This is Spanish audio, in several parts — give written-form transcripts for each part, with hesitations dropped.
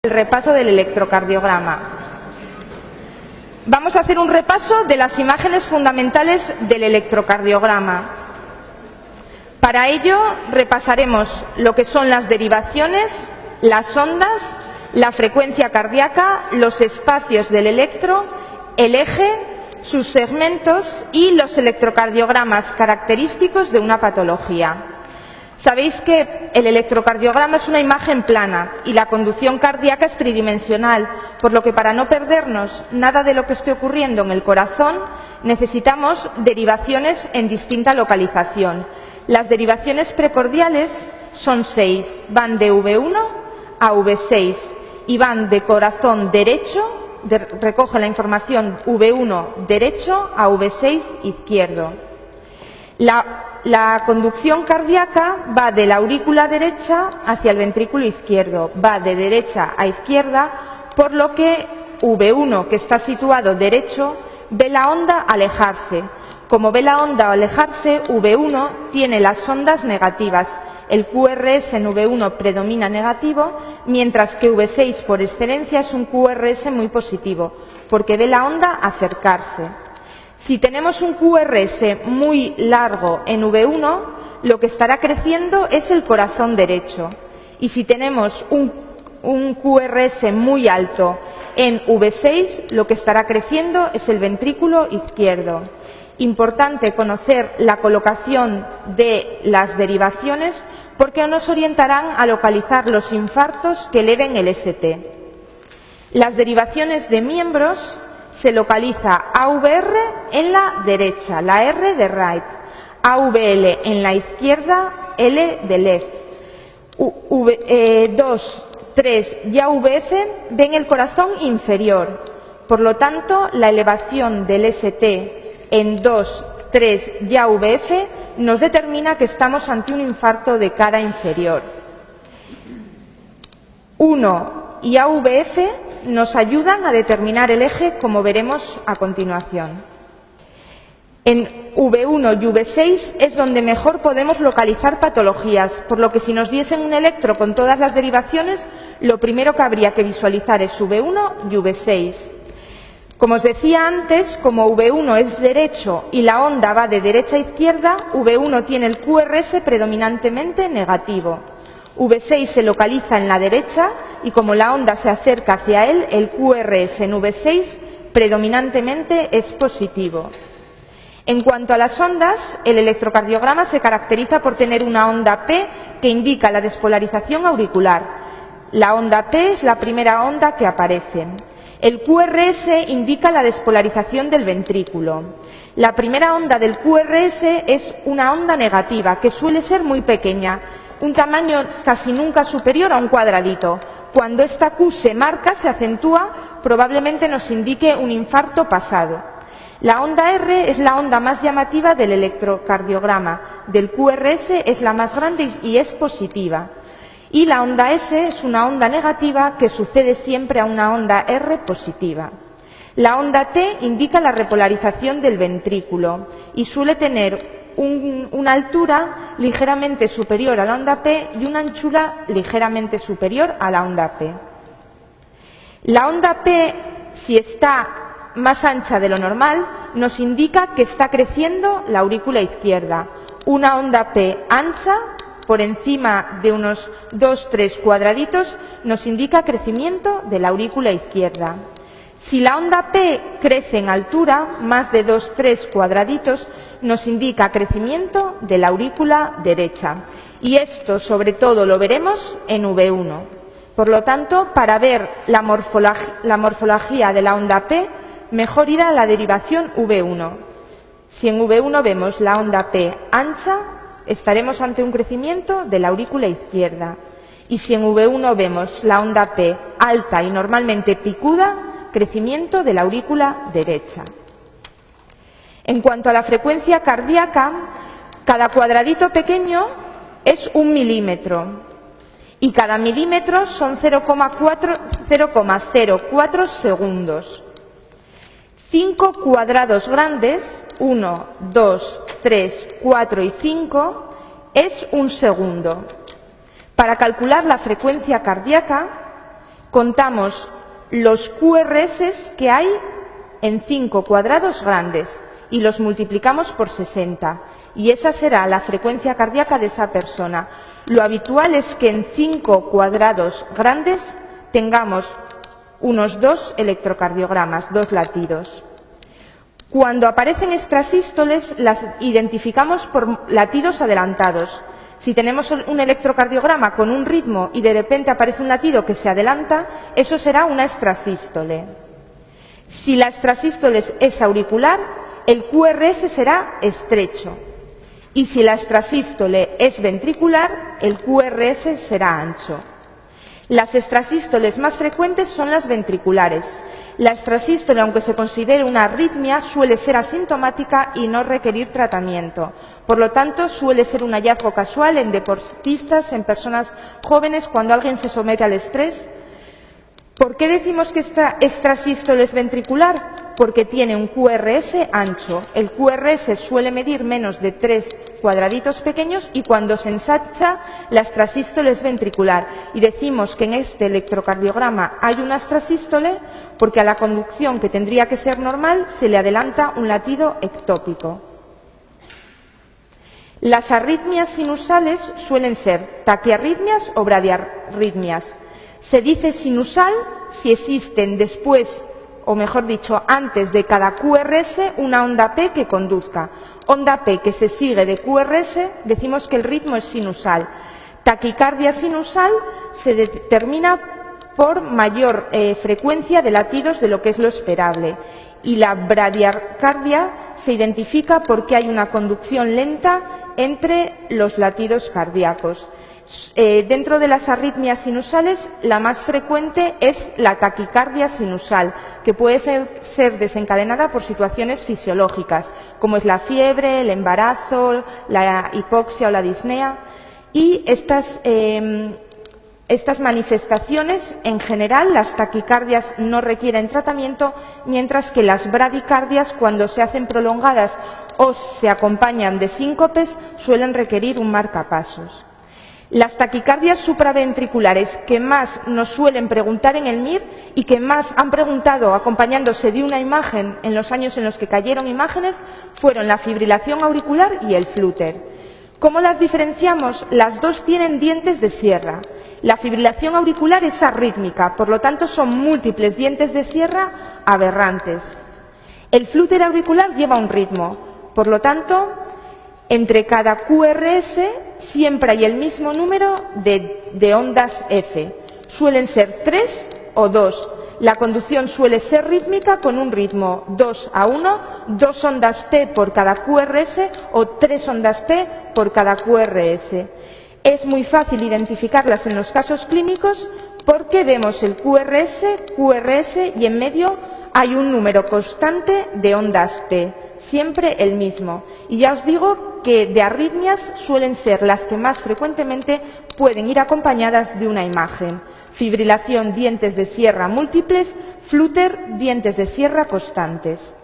El repaso del electrocardiograma. Vamos a hacer un repaso de las imágenes fundamentales del electrocardiograma. Para ello repasaremos lo que son las derivaciones, las ondas, la frecuencia cardíaca, los espacios del electro, el eje, sus segmentos y los electrocardiogramas característicos de una patología. Sabéis que el electrocardiograma es una imagen plana y la conducción cardíaca es tridimensional, por lo que para no perdernos nada de lo que esté ocurriendo en el corazón, necesitamos derivaciones en distinta localización. Las derivaciones precordiales son 6, van de V1 a V6 y van de corazón derecho, recoge la información V1 derecho a V6 izquierdo. La conducción cardíaca va de la aurícula derecha hacia el ventrículo izquierdo, va de derecha a izquierda, por lo que V1, que está situado derecho, ve la onda alejarse. Como ve la onda alejarse, V1 tiene las ondas negativas. El QRS en V1 predomina negativo, mientras que V6 por excelencia es un QRS muy positivo, porque ve la onda acercarse. Si tenemos un QRS muy largo en V1, lo que estará creciendo es el corazón derecho. Y si tenemos un QRS muy alto en V6, lo que estará creciendo es el ventrículo izquierdo. Importante conocer la colocación de las derivaciones porque nos orientarán a localizar los infartos que eleven el ST. Las derivaciones de miembros se localiza AVR en la derecha, la R de right, AVL en la izquierda, L de left. 2, 3 y AVF ven el corazón inferior. Por lo tanto, la elevación del ST en 2, 3 y AVF nos determina que estamos ante un infarto de cara inferior. 1 y AVF nos ayudan a determinar el eje, como veremos a continuación. En V1 y V6 es donde mejor podemos localizar patologías, por lo que si nos diesen un electro con todas las derivaciones, lo primero que habría que visualizar es V1 y V6. Como os decía antes, como V1 es derecho y la onda va de derecha a izquierda, V1 tiene el QRS predominantemente negativo. V6 se localiza en la derecha y como la onda se acerca hacia él, el QRS en V6 predominantemente es positivo. En cuanto a las ondas, el electrocardiograma se caracteriza por tener una onda P que indica la despolarización auricular. La onda P es la primera onda que aparece. El QRS indica la despolarización del ventrículo. La primera onda del QRS es una onda negativa que suele ser muy pequeña, un tamaño casi nunca superior a un cuadradito. Cuando esta Q se marca, se acentúa, probablemente nos indique un infarto pasado. La onda R es la onda más llamativa del electrocardiograma. Del QRS es la más grande y es positiva. Y la onda S es una onda negativa que sucede siempre a una onda R positiva. La onda T indica la repolarización del ventrículo y suele tener una altura ligeramente superior a la onda P y una anchura ligeramente superior a la onda P. La onda P, si está más ancha de lo normal, nos indica que está creciendo la aurícula izquierda. Una onda P ancha, por encima de unos 2-3 cuadraditos, nos indica crecimiento de la aurícula izquierda. Si la onda P crece en altura, más de 2-3 cuadraditos, nos indica crecimiento de la aurícula derecha. Y esto, sobre todo, lo veremos en V1. Por lo tanto, para ver la morfología de la onda P, mejor ir a la derivación V1. Si en V1 vemos la onda P ancha, estaremos ante un crecimiento de la aurícula izquierda. Y si en V1 vemos la onda P alta y normalmente picuda, crecimiento de la aurícula derecha. En cuanto a la frecuencia cardíaca, cada cuadradito pequeño es 1 milímetro y cada milímetro son 0,04 segundos. 5 cuadrados grandes, 1, 2, 3, 4 y 5, es un segundo. Para calcular la frecuencia cardíaca, contamos los QRS que hay en 5 cuadrados grandes y los multiplicamos por 60. Y esa será la frecuencia cardíaca de esa persona. Lo habitual es que en 5 cuadrados grandes tengamos unos 2 electrocardiogramas, 2 latidos. Cuando aparecen extrasístoles, las identificamos por latidos adelantados. Si tenemos un electrocardiograma con un ritmo y de repente aparece un latido que se adelanta, eso será una extrasístole. Si la extrasístole es auricular, el QRS será estrecho. Y si la extrasístole es ventricular, el QRS será ancho. Las extrasístoles más frecuentes son las ventriculares. La extrasístole, aunque se considere una arritmia, suele ser asintomática y no requerir tratamiento. Por lo tanto, suele ser un hallazgo casual en deportistas, en personas jóvenes, cuando alguien se somete al estrés. ¿Por qué decimos que esta extrasístole es ventricular? Porque tiene un QRS ancho. El QRS suele medir menos de 3 cuadraditos pequeños y cuando se ensancha, la extrasístole es ventricular. Y decimos que en este electrocardiograma hay una extrasístole porque a la conducción, que tendría que ser normal, se le adelanta un latido ectópico. Las arritmias sinusales suelen ser taquiarritmias o bradiarritmias. Se dice sinusal si existen después, o mejor dicho, antes de cada QRS, una onda P que conduzca. Onda P que se sigue de QRS, decimos que el ritmo es sinusal. Taquicardia sinusal se determina por mayor frecuencia de latidos de lo que es lo esperable. Y la bradicardia se identifica porque hay una conducción lenta entre los latidos cardíacos. Dentro de las arritmias sinusales, la más frecuente es la taquicardia sinusal, que puede ser desencadenada por situaciones fisiológicas, como es la fiebre, el embarazo, la hipoxia o la disnea. Y estas manifestaciones, en general, las taquicardias no requieren tratamiento, mientras que las bradicardias, cuando se hacen prolongadas o se acompañan de síncopes, suelen requerir un marcapasos. Las taquicardias supraventriculares que más nos suelen preguntar en el MIR y que más han preguntado acompañándose de una imagen en los años en los que cayeron imágenes fueron la fibrilación auricular y el flúter. ¿Cómo las diferenciamos? Las dos tienen dientes de sierra. La fibrilación auricular es arrítmica, por lo tanto son múltiples dientes de sierra aberrantes. El flúter auricular lleva un ritmo, por lo tanto, entre cada QRS siempre hay el mismo número de ondas F. Suelen ser 3 o 2. La conducción suele ser rítmica con un ritmo 2:1, 2 ondas P por cada QRS o 3 ondas P por cada QRS. Es muy fácil identificarlas en los casos clínicos porque vemos el QRS y en medio hay un número constante de ondas P, siempre el mismo. Y ya os digo que de arritmias suelen ser las que más frecuentemente pueden ir acompañadas de una imagen. Fibrilación, dientes de sierra múltiples, flúter, dientes de sierra constantes.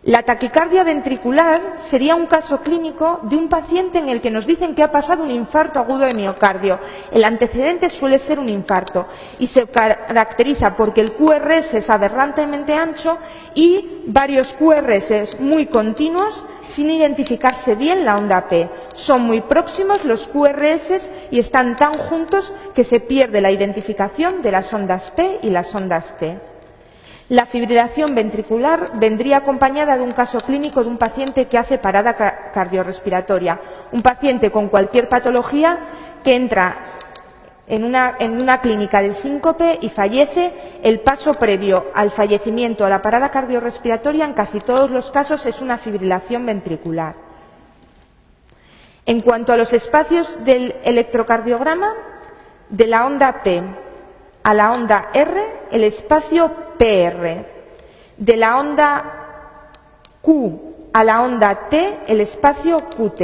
La taquicardia ventricular sería un caso clínico de un paciente en el que nos dicen que ha pasado un infarto agudo de miocardio. El antecedente suele ser un infarto y se caracteriza porque el QRS es aberrantemente ancho y varios QRS muy continuos sin identificarse bien la onda P. Son muy próximos los QRS y están tan juntos que se pierde la identificación de las ondas P y las ondas T. La fibrilación ventricular vendría acompañada de un caso clínico de un paciente que hace parada cardiorrespiratoria, un paciente con cualquier patología que entra en una clínica de síncope y fallece. El paso previo al fallecimiento a la parada cardiorrespiratoria en casi todos los casos es una fibrilación ventricular. En cuanto a los espacios del electrocardiograma, de la onda P a la onda R, el espacio PR. De la onda Q a la onda T, el espacio QT.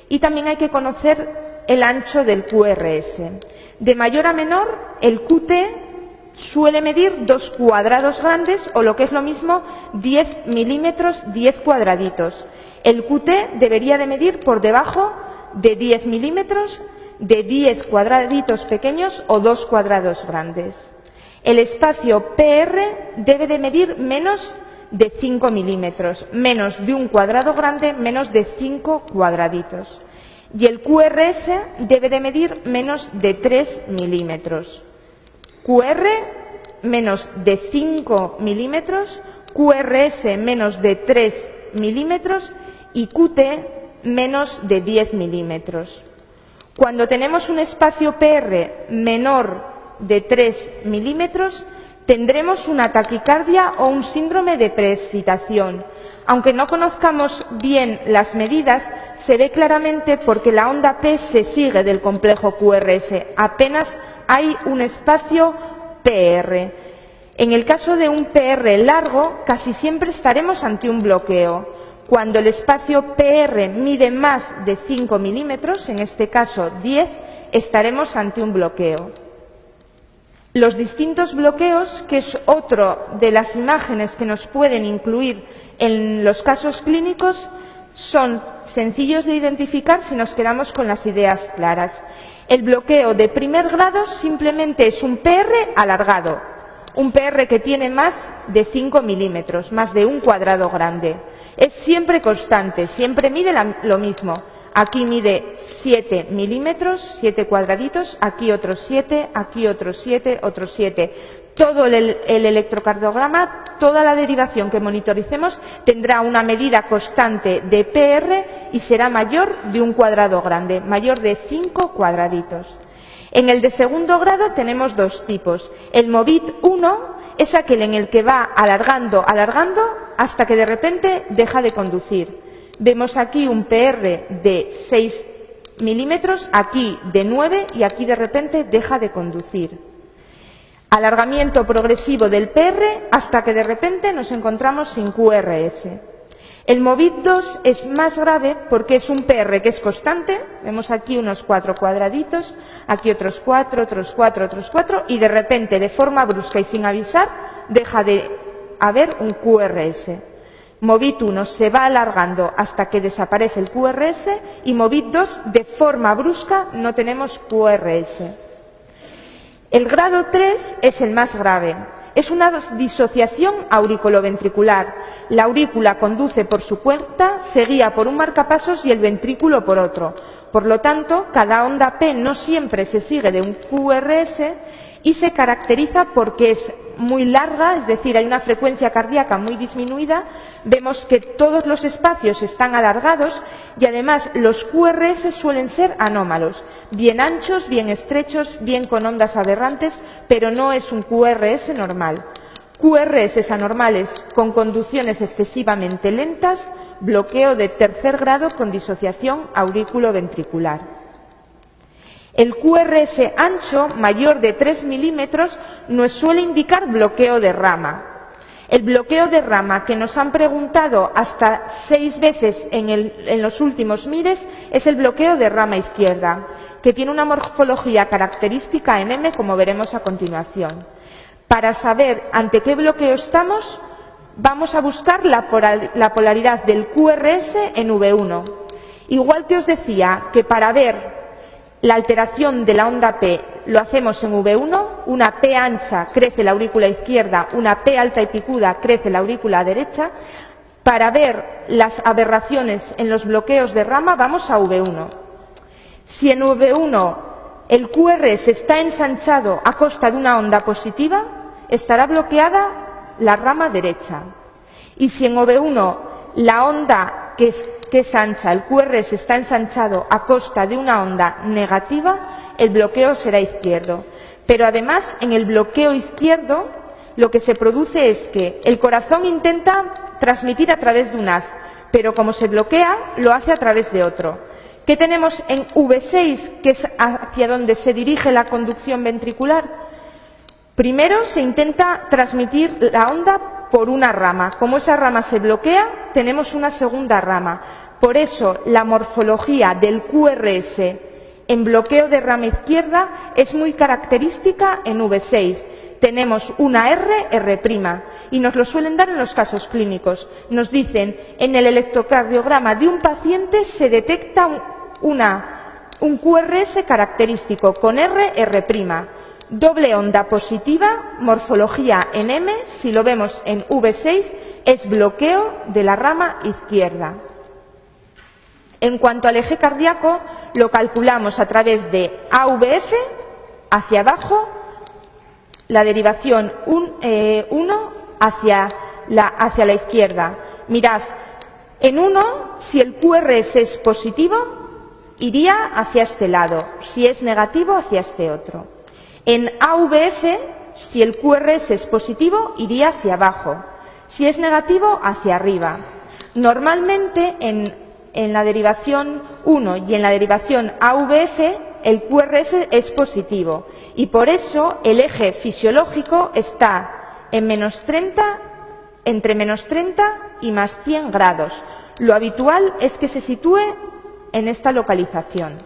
Y también hay que conocer el ancho del QRS. De mayor a menor, el QT suele medir 2 cuadrados grandes o lo que es lo mismo 10 milímetros, 10 cuadraditos. El QT debería de medir por debajo de 10 milímetros, de 10 cuadraditos pequeños o 2 cuadrados grandes. El espacio PR debe de medir menos de 5 milímetros, menos de un cuadrado grande, menos de 5 cuadraditos. Y el QRS debe de medir menos de 3 milímetros. QR menos de 5 milímetros, QRS menos de 3 milímetros y QT menos de 10 milímetros. Cuando tenemos un espacio PR menor de 3 milímetros, tendremos una taquicardia o un síndrome de preexcitación. Aunque no conozcamos bien las medidas, se ve claramente porque la onda P se sigue del complejo QRS. Apenas hay un espacio PR. En el caso de un PR largo, casi siempre estaremos ante un bloqueo. Cuando el espacio PR mide más de 5 milímetros, en este caso 10, estaremos ante un bloqueo. Los distintos bloqueos, que es otro de las imágenes que nos pueden incluir en los casos clínicos, son sencillos de identificar si nos quedamos con las ideas claras. El bloqueo de primer grado simplemente es un PR alargado, un PR que tiene más de 5 milímetros, más de un cuadrado grande. Es siempre constante, siempre mide lo mismo. Aquí mide 7 milímetros, 7 cuadraditos, aquí otros 7, aquí otros 7, otros 7. Todo el electrocardiograma, toda la derivación que monitoricemos tendrá una medida constante de PR y será mayor de un cuadrado grande, mayor de 5 cuadraditos. En el de segundo grado tenemos dos tipos. El MOVIT 1 es aquel en el que va alargando, alargando, hasta que de repente deja de conducir. Vemos aquí un PR de 6 milímetros, aquí de 9 y aquí de repente deja de conducir. Alargamiento progresivo del PR hasta que de repente nos encontramos sin QRS. El MOVIT 2 es más grave porque es un PR que es constante. Vemos aquí unos 4 cuadraditos, aquí otros 4, otros 4, otros 4 y de repente, de forma brusca y sin avisar, deja de haber un QRS. MOVIT 1 se va alargando hasta que desaparece el QRS y MOVIT 2 de forma brusca no tenemos QRS. El grado 3 es el más grave. Es una disociación auriculoventricular. La aurícula conduce por su cuenta, se guía por un marcapasos y el ventrículo por otro. Por lo tanto, cada onda P no siempre se sigue de un QRS y se caracteriza porque es muy larga, es decir, hay una frecuencia cardíaca muy disminuida. Vemos que todos los espacios están alargados y además los QRS suelen ser anómalos, bien anchos, bien estrechos, bien con ondas aberrantes, pero no es un QRS normal. QRS anormales con conducciones excesivamente lentas, bloqueo de tercer grado con disociación auriculoventricular. El QRS ancho, mayor de 3 milímetros, nos suele indicar bloqueo de rama. El bloqueo de rama, que nos han preguntado hasta 6 veces en los últimos MIRES, es el bloqueo de rama izquierda, que tiene una morfología característica en M, como veremos a continuación. Para saber ante qué bloqueo estamos, vamos a buscar la polaridad del QRS en V1. Igual que os decía que para ver la alteración de la onda P lo hacemos en V1, una P ancha crece la aurícula izquierda, una P alta y picuda crece la aurícula derecha. Para ver las aberraciones en los bloqueos de rama vamos a V1. Si en V1 el QRS está ensanchado a costa de una onda positiva, estará bloqueada la rama derecha. Y si en V1 la onda que es ancha, el QRS está ensanchado a costa de una onda negativa, el bloqueo será izquierdo. Pero además, en el bloqueo izquierdo, lo que se produce es que el corazón intenta transmitir a través de un haz, pero como se bloquea, lo hace a través de otro. ¿Qué tenemos en V6, que es hacia donde se dirige la conducción ventricular? Primero se intenta transmitir la onda por una rama. Como esa rama se bloquea, tenemos una segunda rama. Por eso, la morfología del QRS en bloqueo de rama izquierda es muy característica en V6. Tenemos una R, R', y nos lo suelen dar en los casos clínicos. Nos dicen, en el electrocardiograma de un paciente se detecta un QRS característico con R', doble onda positiva, morfología en M, si lo vemos en V6, es bloqueo de la rama izquierda. En cuanto al eje cardíaco, lo calculamos a través de AVF, hacia abajo, la derivación 1 hacia la izquierda. Mirad, en 1, si el QRS es positivo, iría hacia este lado, si es negativo, hacia este otro. En AVF, si el QRS es positivo, iría hacia abajo, si es negativo, hacia arriba. Normalmente, en la derivación 1 y en la derivación AVF, el QRS es positivo y por eso el eje fisiológico está en entre menos 30 y más 100 grados. Lo habitual es que se sitúe en esta localización.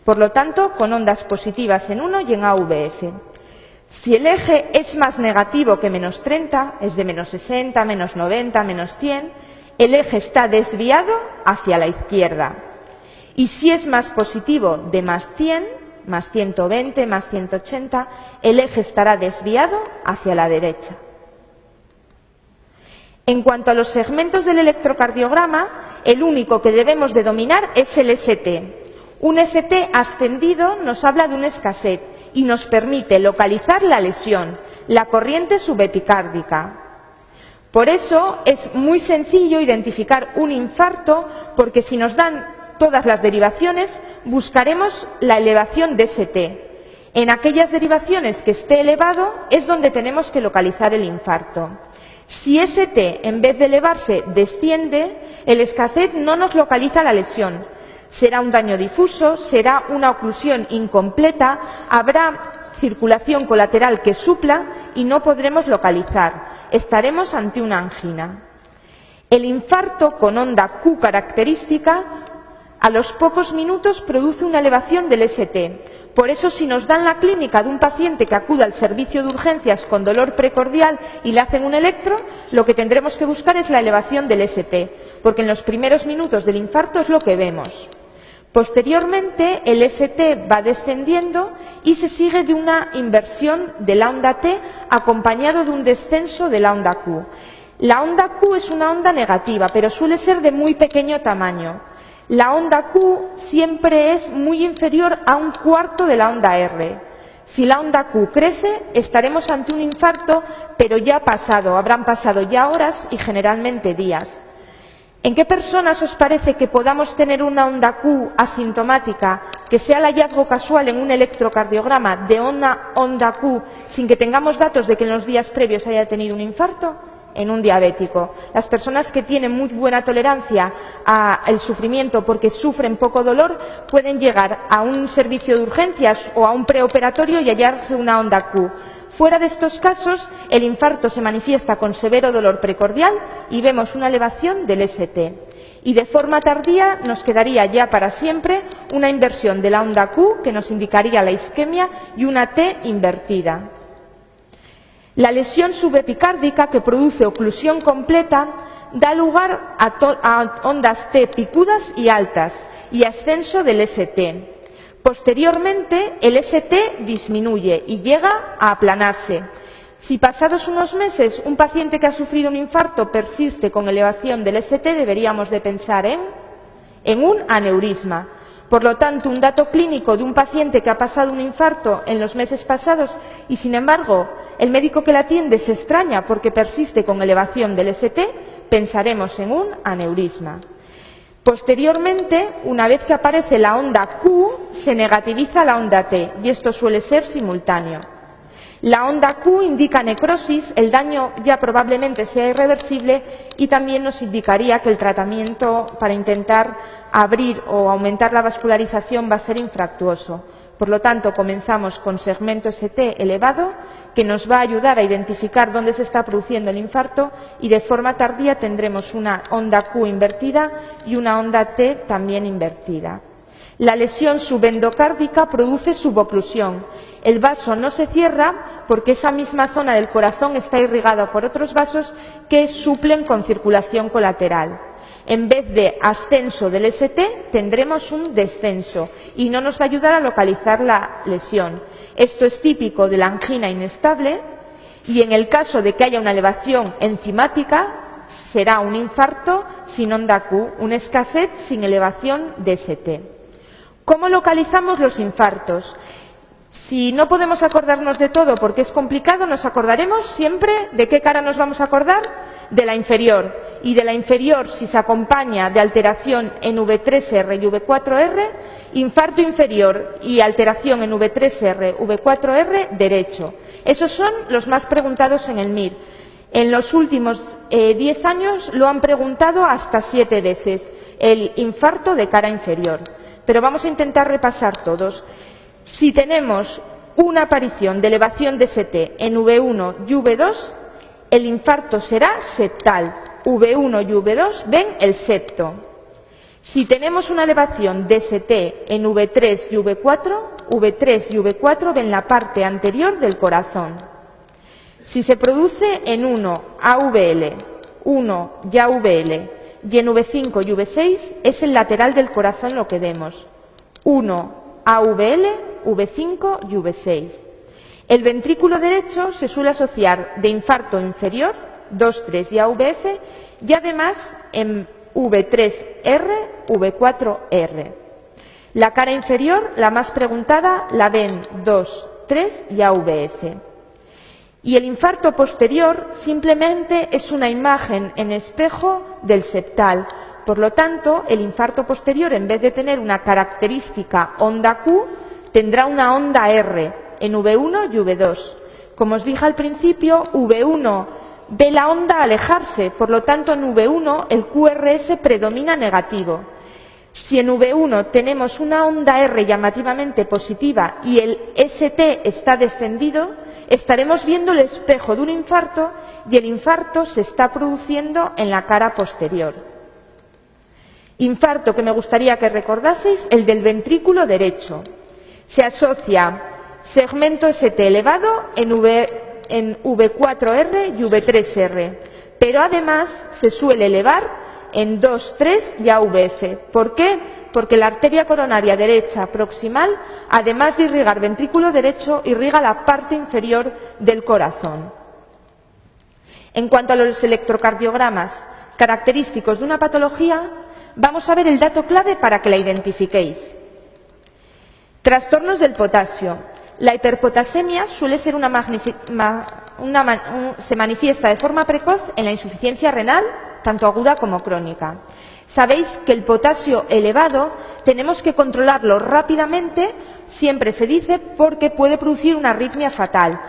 Por lo tanto, con ondas positivas en 1 y en AVF. Si el eje es más negativo que menos 30, es de menos 60, menos 90, menos 100, el eje está desviado hacia la izquierda. Y si es más positivo de más 100, más 120, más 180, el eje estará desviado hacia la derecha. En cuanto a los segmentos del electrocardiograma, el único que debemos de dominar es el ST. Un ST ascendido nos habla de un escasez y nos permite localizar la lesión, la corriente subepicárdica. Por eso es muy sencillo identificar un infarto, porque si nos dan todas las derivaciones, buscaremos la elevación de ST. En aquellas derivaciones que esté elevado es donde tenemos que localizar el infarto. Si ST, en vez de elevarse, desciende, el escasez no nos localiza la lesión. Será un daño difuso, será una oclusión incompleta, habrá circulación colateral que supla y no podremos localizar. Estaremos ante una angina. El infarto con onda Q característica a los pocos minutos produce una elevación del ST. Por eso, si nos dan la clínica de un paciente que acude al servicio de urgencias con dolor precordial y le hacen un electro, lo que tendremos que buscar es la elevación del ST, porque en los primeros minutos del infarto es lo que vemos. Posteriormente, el ST va descendiendo y se sigue de una inversión de la onda T acompañado de un descenso de la onda Q. La onda Q es una onda negativa, pero suele ser de muy pequeño tamaño. La onda Q siempre es muy inferior a un cuarto de la onda R. Si la onda Q crece, estaremos ante un infarto, pero ya habrán pasado ya horas y generalmente días. ¿En qué personas os parece que podamos tener una onda Q asintomática, que sea el hallazgo casual en un electrocardiograma de una onda Q sin que tengamos datos de que en los días previos haya tenido un infarto? En un diabético. Las personas que tienen muy buena tolerancia al sufrimiento porque sufren poco dolor pueden llegar a un servicio de urgencias o a un preoperatorio y hallarse una onda Q. Fuera de estos casos, el infarto se manifiesta con severo dolor precordial y vemos una elevación del ST. Y de forma tardía nos quedaría ya para siempre una inversión de la onda Q que nos indicaría la isquemia y una T invertida. La lesión subepicárdica, que produce oclusión completa, da lugar a ondas T picudas y altas y ascenso del ST. Posteriormente, el ST disminuye y llega a aplanarse. Si pasados unos meses un paciente que ha sufrido un infarto persiste con elevación del ST, deberíamos de pensar en un aneurisma. Por lo tanto, un dato clínico de un paciente que ha pasado un infarto en los meses pasados y, sin embargo, el médico que la atiende se extraña porque persiste con elevación del ST, pensaremos en un aneurisma. Posteriormente, una vez que aparece la onda Q, se negativiza la onda T y esto suele ser simultáneo. La onda Q indica necrosis, el daño ya probablemente sea irreversible y también nos indicaría que el tratamiento para intentar abrir o aumentar la vascularización va a ser infructuoso. Por lo tanto, comenzamos con segmento ST elevado, que nos va a ayudar a identificar dónde se está produciendo el infarto y de forma tardía tendremos una onda Q invertida y una onda T también invertida. La lesión subendocárdica produce suboclusión. El vaso no se cierra porque esa misma zona del corazón está irrigada por otros vasos que suplen con circulación colateral. En vez de ascenso del ST, tendremos un descenso y no nos va a ayudar a localizar la lesión. Esto es típico de la angina inestable y en el caso de que haya una elevación enzimática, será un infarto sin onda Q, un escasez sin elevación de ST. ¿Cómo localizamos los infartos? Si no podemos acordarnos de todo porque es complicado, nos acordaremos siempre de qué cara nos vamos a acordar, de la inferior. Y de la inferior, si se acompaña de alteración en V3R y V4R, infarto inferior y alteración en V3R, V4R, derecho. Esos son los más preguntados en el MIR. En los últimos 10 años lo han preguntado hasta 7 veces, el infarto de cara inferior. Pero vamos a intentar repasar todos. Si tenemos una aparición de elevación de ST en V1 y V2, el infarto será septal. V1 y V2 ven el septo. Si tenemos una elevación de ST en V3 y V4, V3 y V4 ven la parte anterior del corazón. Si se produce en 1 AVL, 1 y AVL y en V5 y V6, es el lateral del corazón lo que vemos. 1 AVL, V5 y V6. El ventrículo derecho se suele asociar de infarto inferior, 2, 3 y AVF, y además en V3R, V4R. La cara inferior, la más preguntada, la ven 2, 3 y AVF. Y el infarto posterior simplemente es una imagen en espejo del septal. Por lo tanto, el infarto posterior, en vez de tener una característica onda Q, tendrá una onda R en V1 y V2. Como os dije al principio, V1 ve la onda alejarse, por lo tanto en V1 el QRS predomina negativo. Si en V1 tenemos una onda R llamativamente positiva y el ST está descendido, estaremos viendo el espejo de un infarto y el infarto se está produciendo en la cara posterior. Infarto que me gustaría que recordaseis, el del ventrículo derecho. Se asocia segmento ST elevado en V4R y V3R, pero además se suele elevar en 2, 3 y AVF. ¿Por qué? Porque la arteria coronaria derecha proximal, además de irrigar ventrículo derecho, irriga la parte inferior del corazón. En cuanto a los electrocardiogramas característicos de una patología, vamos a ver el dato clave para que la identifiquéis. Trastornos del potasio. La hiperpotasemia suele ser se manifiesta de forma precoz en la insuficiencia renal, tanto aguda como crónica. Sabéis que el potasio elevado tenemos que controlarlo rápidamente, siempre se dice, porque puede producir una arritmia fatal.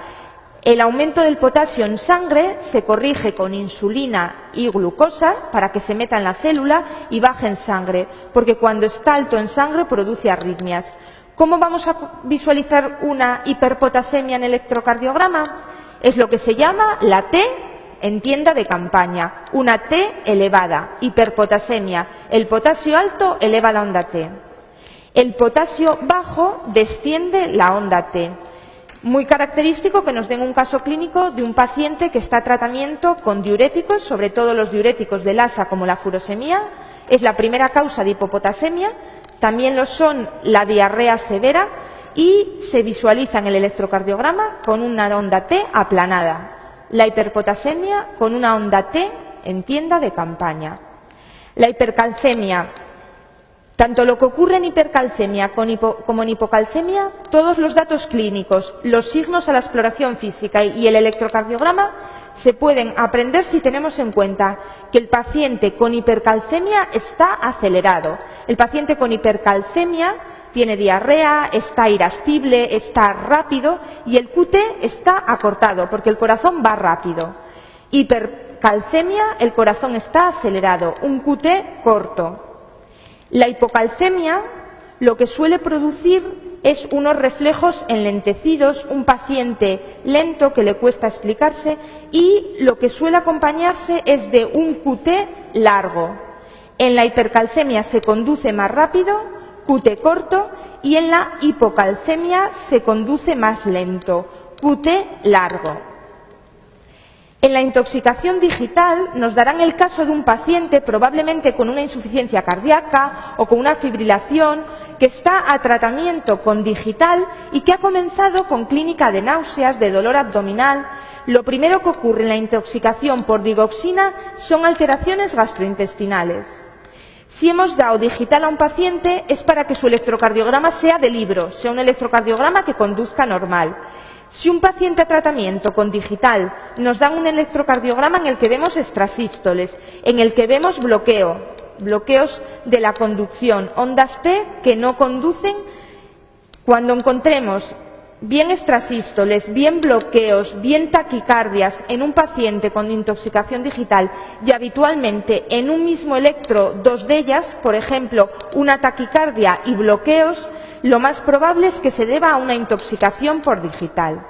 El aumento del potasio en sangre se corrige con insulina y glucosa para que se meta en la célula y baje en sangre, porque cuando está alto en sangre produce arritmias. ¿Cómo vamos a visualizar una hiperpotasemia en electrocardiograma? Es lo que se llama la T en tienda de campaña, una T elevada, hiperpotasemia. El potasio alto eleva la onda T. El potasio bajo desciende la onda T. Muy característico que nos den un caso clínico de un paciente que está a tratamiento con diuréticos, sobre todo los diuréticos del ASA como la furosemía, es la primera causa de hipopotasemia, también lo son la diarrea severa y se visualiza en el electrocardiograma con una onda T aplanada. La hiperpotasemia con una onda T en tienda de campaña. La hipercalcemia. Tanto lo que ocurre en hipercalcemia como en hipocalcemia, todos los datos clínicos, los signos a la exploración física y el electrocardiograma se pueden aprender si tenemos en cuenta que el paciente con hipercalcemia está acelerado. El paciente con hipercalcemia tiene diarrea, está irascible, está rápido y el QT está acortado porque el corazón va rápido. Hipercalcemia, el corazón está acelerado, un QT corto. La hipocalcemia lo que suele producir es unos reflejos enlentecidos, un paciente lento que le cuesta explicarse y lo que suele acompañarse es de un QT largo. En la hipercalcemia se conduce más rápido, QT corto, y en la hipocalcemia se conduce más lento, QT largo. En la intoxicación digital nos darán el caso de un paciente probablemente con una insuficiencia cardíaca o con una fibrilación que está a tratamiento con digital y que ha comenzado con clínica de náuseas, de dolor abdominal. Lo primero que ocurre en la intoxicación por digoxina son alteraciones gastrointestinales. Si hemos dado digital a un paciente es para que su electrocardiograma sea de libro, sea un electrocardiograma que conduzca normal. Si un paciente a tratamiento con digital nos dan un electrocardiograma en el que vemos extrasístoles, en el que vemos bloqueos de la conducción, ondas P que no conducen, cuando encontremos bien extrasístoles, bien bloqueos, bien taquicardias en un paciente con intoxicación digital y habitualmente en un mismo electro dos de ellas, por ejemplo, una taquicardia y bloqueos, lo más probable es que se deba a una intoxicación por digital.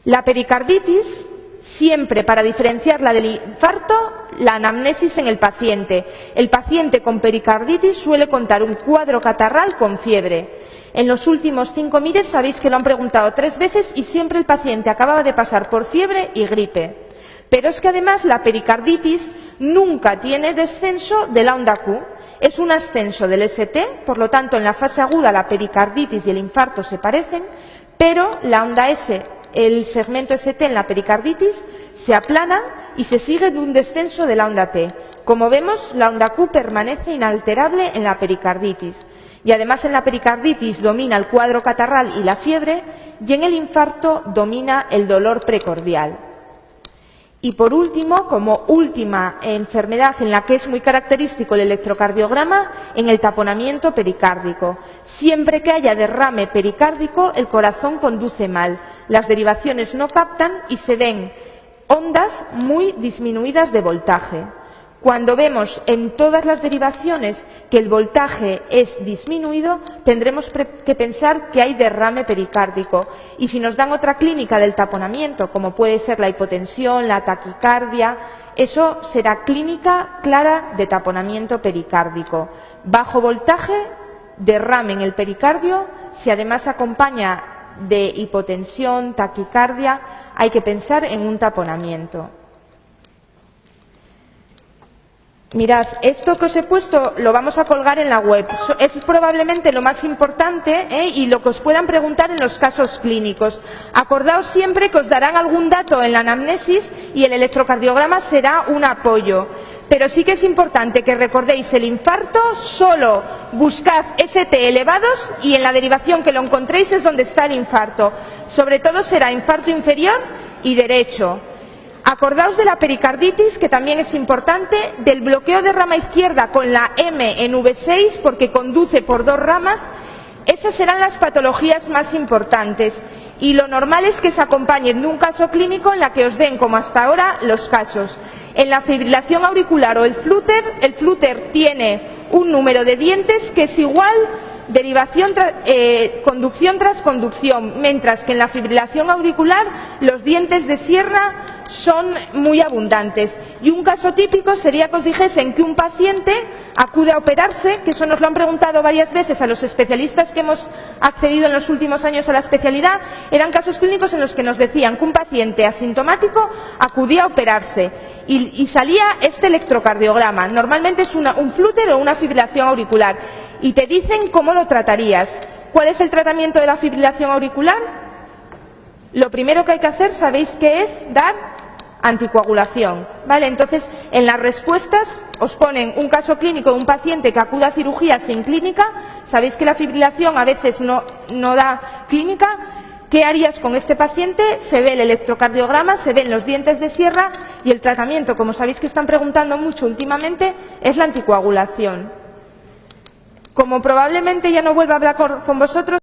La pericarditis, siempre para diferenciarla del infarto, la anamnesis en el paciente. El paciente con pericarditis suele contar un cuadro catarral con fiebre. En los últimos 5 meses sabéis que lo han preguntado 3 veces y siempre el paciente acababa de pasar por fiebre y gripe. Pero es que además la pericarditis nunca tiene descenso de la onda Q. Es un ascenso del ST, por lo tanto en la fase aguda la pericarditis y el infarto se parecen, pero la onda S, el segmento ST en la pericarditis, se aplana y se sigue de un descenso de la onda T. Como vemos, la onda Q permanece inalterable en la pericarditis. Y además en la pericarditis domina el cuadro catarral y la fiebre, y en el infarto domina el dolor precordial. Y por último, como última enfermedad en la que es muy característico el electrocardiograma, en el taponamiento pericárdico. Siempre que haya derrame pericárdico, el corazón conduce mal, las derivaciones no captan y se ven ondas muy disminuidas de voltaje. Cuando vemos en todas las derivaciones que el voltaje es disminuido, tendremos que pensar que hay derrame pericárdico. Y si nos dan otra clínica del taponamiento, como puede ser la hipotensión, la taquicardia, eso será clínica clara de taponamiento pericárdico. Bajo voltaje, derrame en el pericardio. Si además acompaña de hipotensión, taquicardia, hay que pensar en un taponamiento. Mirad, esto que os he puesto lo vamos a colgar en la web. Es probablemente lo más importante y lo que os puedan preguntar en los casos clínicos. Acordaos siempre que os darán algún dato en la anamnesis y el electrocardiograma será un apoyo. Pero sí que es importante que recordéis el infarto, solo buscad ST elevados y en la derivación que lo encontréis es donde está el infarto. Sobre todo será infarto inferior y derecho. Acordaos de la pericarditis, que también es importante, del bloqueo de rama izquierda con la M en V6, porque conduce por 2 ramas. Esas serán las patologías más importantes. Y lo normal es que se acompañen de un caso clínico en la que os den, como hasta ahora, los casos. En la fibrilación auricular o el flúter tiene un número de dientes que es igual conducción tras conducción, mientras que en la fibrilación auricular los dientes de sierra son muy abundantes. Y un caso típico sería que os dijesen que un paciente acude a operarse, que eso nos lo han preguntado varias veces a los especialistas que hemos accedido en los últimos años a la especialidad. Eran casos clínicos en los que nos decían que un paciente asintomático acudía a operarse y salía este electrocardiograma. Normalmente es un flúter o una fibrilación auricular. Y te dicen cómo lo tratarías. ¿Cuál es el tratamiento de la fibrilación auricular? Lo primero que hay que hacer, ¿sabéis qué es? Dar anticoagulación, ¿vale? Entonces, en las respuestas os ponen un caso clínico de un paciente que acude a cirugía sin clínica. Sabéis que la fibrilación a veces no da clínica. ¿Qué harías con este paciente? Se ve el electrocardiograma, se ven los dientes de sierra y el tratamiento, como sabéis que están preguntando mucho últimamente, es la anticoagulación. Como probablemente ya no vuelva a hablar con vosotros,